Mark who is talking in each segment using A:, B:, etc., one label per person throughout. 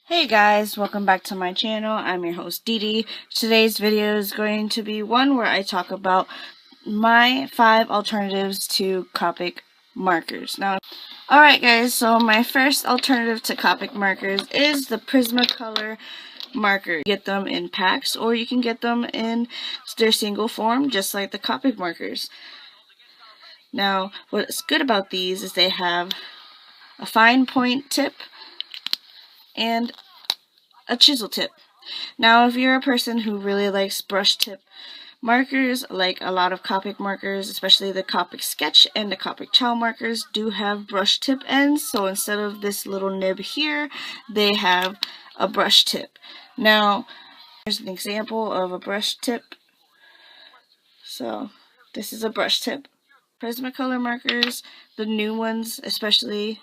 A: Hey guys, welcome back to my channel. I'm your host Dee Dee. Today's video is going to be one where I talk about my 5 alternatives to Copic markers. Alright guys, so my first alternative to Copic markers is the Prismacolor marker. You get them in packs or you can get them in their single form just like the Copic markers. Now, what's good about these is they have a fine point tip and a chisel tip. Now, if you're a person who really likes brush tip markers, like a lot of Copic markers, especially the Copic Sketch and the Copic Chow markers, do have brush tip ends. So instead of this little nib here, they have a brush tip. Now, here's an example of a brush tip. So this is a brush tip. Prismacolor markers, the new ones especially,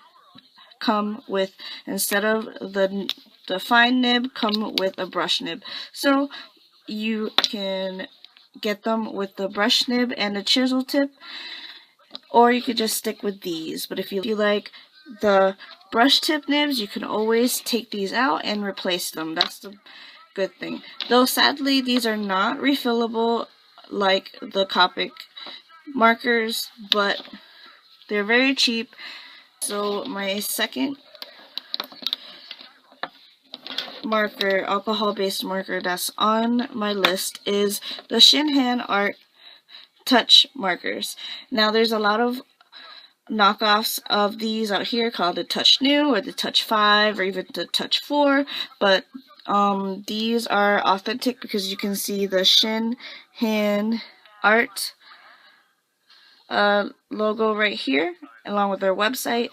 A: come with, instead of the fine nib, come with a brush nib. So you can get them with the brush nib and a chisel tip, or you could just stick with these. But if you like the brush tip nibs, you can always take these out and replace them. That's the good thing. Though sadly, these are not refillable like the Copic markers, but they're very cheap. So my second marker, alcohol-based marker that's on my list is the Shinhan Art touch markers. Now there's a lot of knockoffs of these out here called the Touch New or the Touch 5 or even the Touch 4, but these are authentic because you can see the Shinhan Art logo right here along with their website.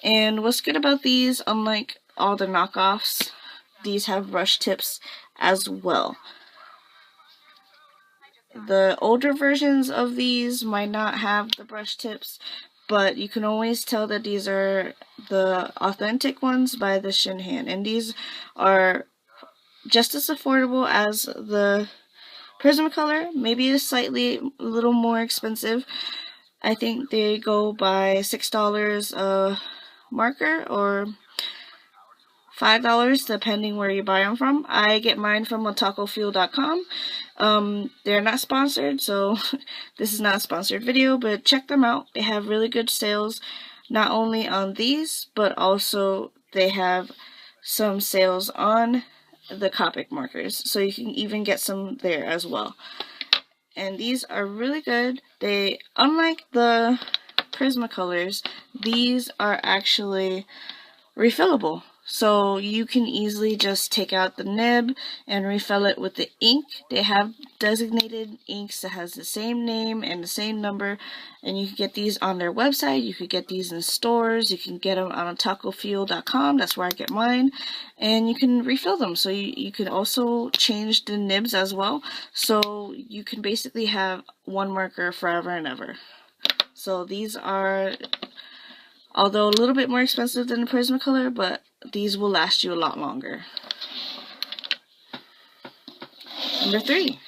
A: And what's good about these, unlike all the knockoffs, these have brush tips as well. The older versions of these might not have the brush tips, but you can always tell that these are the authentic ones by the Shinhan, and these are just as affordable as the Prismacolor, maybe a little more expensive. I think they go by $6 a marker or $5 depending where you buy them from. I get mine from otakufuel.com. They're not sponsored, so this is not a sponsored video, but check them out. They have really good sales, not only on these, but also they have some sales on the Copic markers, so you can even get some there as well. And these are really good. They, unlike the Prismacolors, these are actually refillable. So you can easily just take out the nib and refill it with the ink. They have designated inks that has the same name and the same number, and you can get these on their website. You could get these in stores. You can get them on otakufuel.com. That's where I get mine, and you can refill them. So you can also change the nibs as well. So you can basically have one marker forever and ever. So these are, although a little bit more expensive than the Prismacolor, but these will last you a lot longer. Number 3.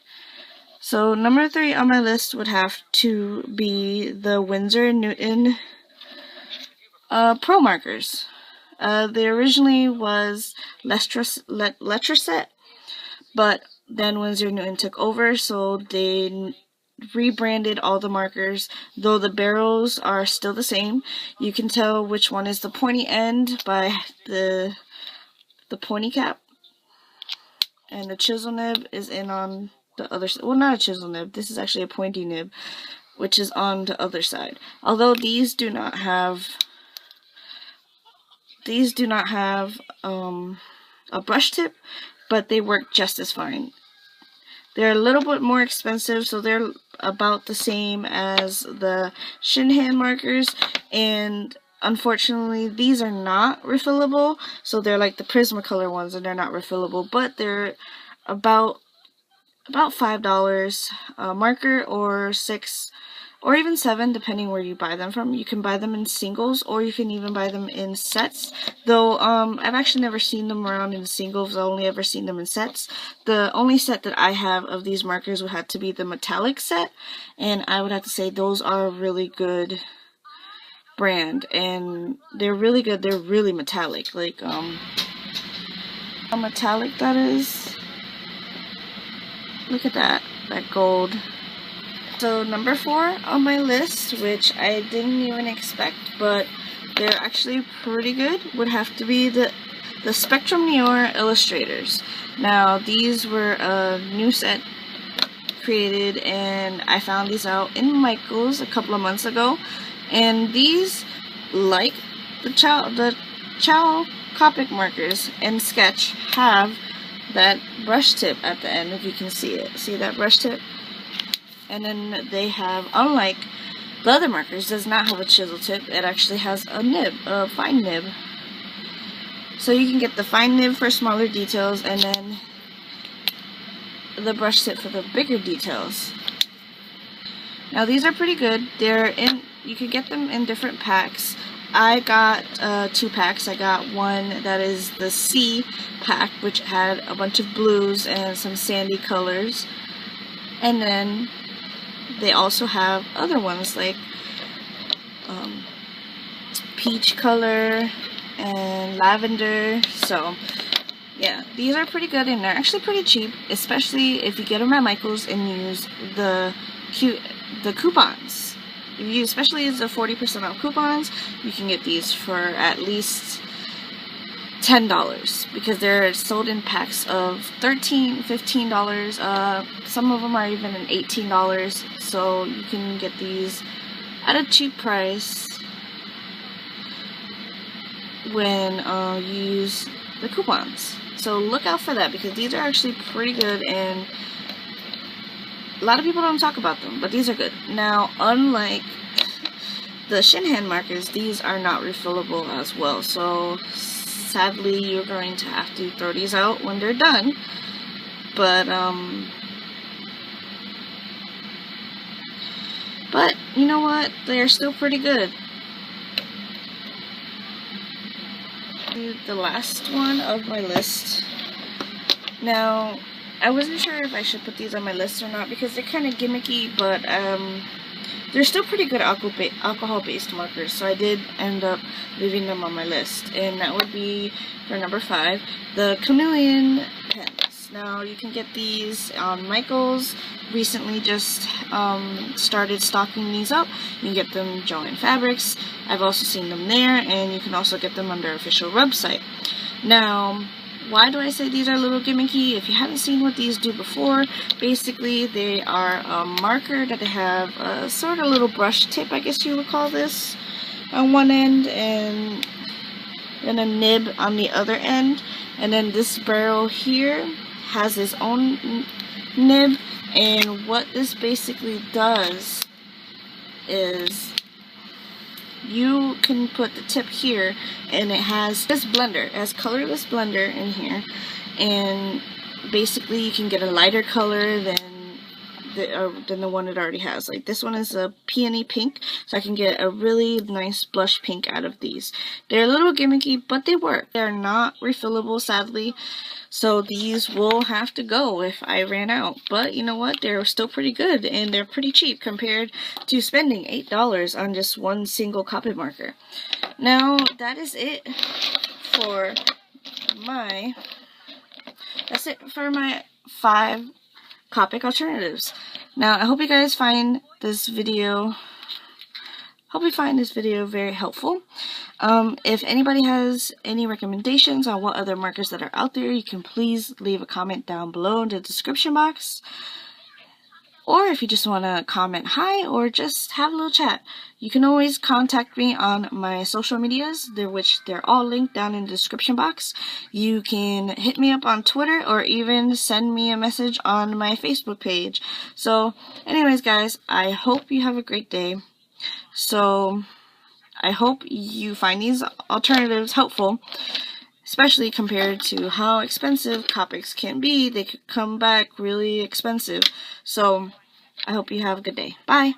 A: So number 3 on my list would have to be the Windsor Newton Pro markers. They originally was Letraset, but then Windsor Newton took over, so they rebranded all the markers. Though the barrels are still the same, you can tell which one is the pointy end by the pointy cap, and the chisel nib is in on the other side. Well, not a chisel nib, this is actually a pointy nib, which is on the other side. Although these do not have a brush tip, but they work just as fine. They're a little bit more expensive, so they're about the same as the Shinhan markers, and unfortunately these are not refillable. So they're like the Prismacolor ones, and they're not refillable, but they're about $5 a marker, or $6 or even $7 depending where you buy them from. You can buy them in singles, or you can even buy them in sets, though I've actually never seen them around in singles. I've only ever seen them in sets. The only set that I have of these markers would have to be the metallic set, and I would have to say those are a really good brand, and they're really good. They're really metallic, like How metallic that is. Look at that gold. So number 4 on my list, which I didn't even expect, but they're actually pretty good, would have to be the Spectrum Noir illustrators. Now these were a new set created, and I found these out in Michael's a couple of months ago, and these, like the Chow Copic markers and Sketch, have that brush tip at the end, if you can see it. See that brush tip? And then they have, unlike the other markers, does not have a chisel tip. It actually has a nib, a fine nib. So you can get the fine nib for smaller details, and then the brush tip for the bigger details. Now these are pretty good. You can get them in different packs. I got 2 packs. I got one that is the C pack, which had a bunch of blues and some sandy colors, and then they also have other ones like peach color and lavender. So yeah, these are pretty good, and they're actually pretty cheap, especially if you get them at Michael's and use the coupons. If you especially use the 40% off coupons, you can get these for at least $10, because they're sold in packs of $13, $15. Some of them are even in $18, so you can get these at a cheap price when you use the coupons. So look out for that, because these are actually pretty good, and a lot of people don't talk about them, but these are good. Now, unlike the Shinhan markers, these are not refillable as well, so sadly you're going to have to throw these out when they're done. But you know what, they're still pretty good. The last one of my list. Now, I wasn't sure if I should put these on my list or not, because they're kind of gimmicky, but they're still pretty good alcohol-based markers, so I did end up leaving them on my list. And that would be, for number 5, the Chameleon pens. Now, you can get these on Michael's. Recently just started stocking these up. You can get them Joann Fabrics. I've also seen them there, and you can also get them on their official website. Now, why do I say these are a little gimmicky? If you haven't seen what these do before, basically they are a marker that they have a sort of little brush tip, I guess you would call this, on one end, and then a nib on the other end. And then this barrel here has its own nib, and what this basically does is you can put the tip here, and it has this blender. It has colorless blender in here, and basically you can get a lighter color than the one it already has. Like this one is a peony pink, so I can get a really nice blush pink out of these. They're a little gimmicky, but they work. They're not refillable, sadly, so these will have to go if I ran out. But you know what? They're still pretty good, and they're pretty cheap compared to spending $8 on just one single Copic marker. Now, that is it for my 5 Copic alternatives. Now, I hope you guys find this video very helpful. If anybody has any recommendations on what other markers that are out there, you can please leave a comment down below in the description box. Or if you just want to comment hi or just have a little chat, you can always contact me on my social medias, which they're all linked down in the description box. You can hit me up on Twitter or even send me a message on my Facebook page. So anyways, guys, I hope you have a great day. So I hope you find these alternatives helpful, especially compared to how expensive Copics can be. They could come back really expensive. So I hope you have a good day. Bye.